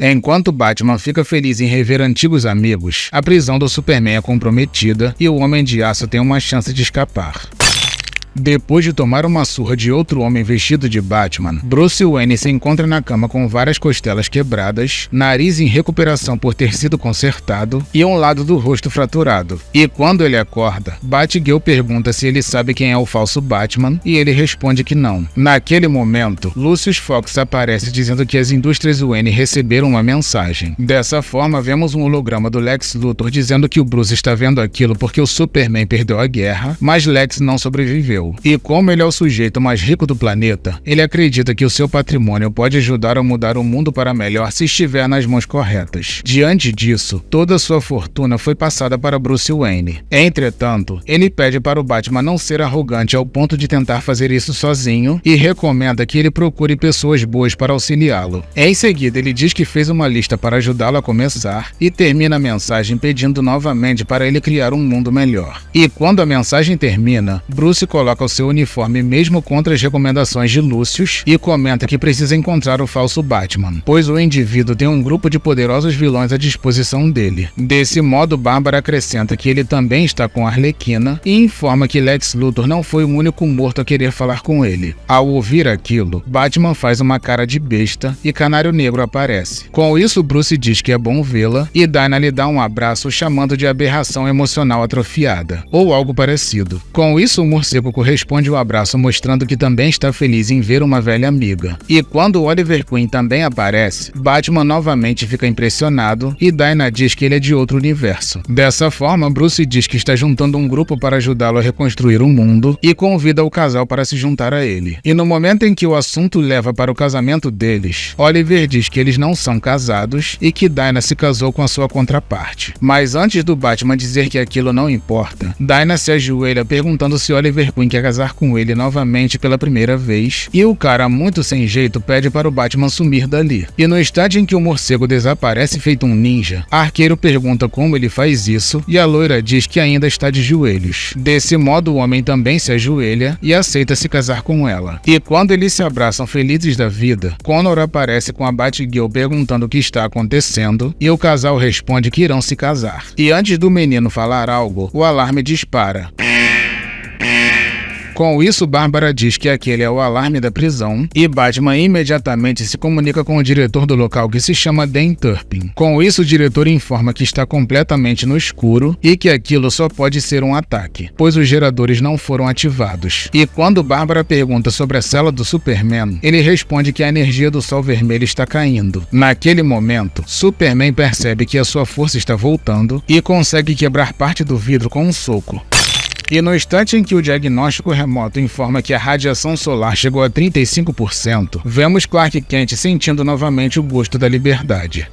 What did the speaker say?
Enquanto Batman fica feliz em rever antigos amigos, a prisão do Superman é comprometida e o Homem de Aço tem uma chance de escapar. Depois de tomar uma surra de outro homem vestido de Batman, Bruce Wayne se encontra na cama com várias costelas quebradas, nariz em recuperação por ter sido consertado e um lado do rosto fraturado. E quando ele acorda, Batgirl pergunta se ele sabe quem é o falso Batman e ele responde que não. Naquele momento, Lucius Fox aparece dizendo que as indústrias Wayne receberam uma mensagem. Dessa forma, vemos um holograma do Lex Luthor dizendo que o Bruce está vendo aquilo porque o Superman perdeu a guerra, mas Lex não sobreviveu. E como ele é o sujeito mais rico do planeta, ele acredita que o seu patrimônio pode ajudar a mudar o mundo para melhor se estiver nas mãos corretas. Diante disso, toda a sua fortuna foi passada para Bruce Wayne. Entretanto, ele pede para o Batman não ser arrogante ao ponto de tentar fazer isso sozinho e recomenda que ele procure pessoas boas para auxiliá-lo. Em seguida, ele diz que fez uma lista para ajudá-lo a começar e termina a mensagem pedindo novamente para ele criar um mundo melhor. E quando a mensagem termina, Bruce coloca o seu uniforme mesmo contra as recomendações de Lucius e comenta que precisa encontrar o falso Batman, pois o indivíduo tem um grupo de poderosos vilões à disposição dele. Desse modo, Bárbara acrescenta que ele também está com a Arlequina e informa que Lex Luthor não foi o único morto a querer falar com ele. Ao ouvir aquilo, Batman faz uma cara de besta e Canário Negro aparece. Com isso, Bruce diz que é bom vê-la e Dinah lhe dá um abraço chamando de aberração emocional atrofiada, ou algo parecido. Com isso, o morcego corresponde o abraço mostrando que também está feliz em ver uma velha amiga. E quando Oliver Queen também aparece, Batman novamente fica impressionado e Dinah diz que ele é de outro universo. Dessa forma, Bruce diz que está juntando um grupo para ajudá-lo a reconstruir o mundo e convida o casal para se juntar a ele. E no momento em que o assunto leva para o casamento deles, Oliver diz que eles não são casados e que Dinah se casou com a sua contraparte. Mas antes do Batman dizer que aquilo não importa, Dinah se ajoelha perguntando se Oliver Queen quer casar com ele novamente pela primeira vez, e o cara, muito sem jeito, pede para o Batman sumir dali. E no instante em que o morcego desaparece feito um ninja, Arqueiro pergunta como ele faz isso, e a loira diz que ainda está de joelhos. Desse modo, o homem também se ajoelha e aceita se casar com ela. E quando eles se abraçam felizes da vida, Connor aparece com a Batgirl perguntando o que está acontecendo, e o casal responde que irão se casar. E antes do menino falar algo, o alarme dispara. Com isso, Bárbara diz que aquele é o alarme da prisão e Batman imediatamente se comunica com o diretor do local, que se chama Dan Turpin. Com isso, o diretor informa que está completamente no escuro e que aquilo só pode ser um ataque, pois os geradores não foram ativados. E quando Bárbara pergunta sobre a cela do Superman, ele responde que a energia do Sol Vermelho está caindo. Naquele momento, Superman percebe que a sua força está voltando e consegue quebrar parte do vidro com um soco. E no instante em que o diagnóstico remoto informa que a radiação solar chegou a 35%, vemos Clark Kent sentindo novamente o gosto da liberdade.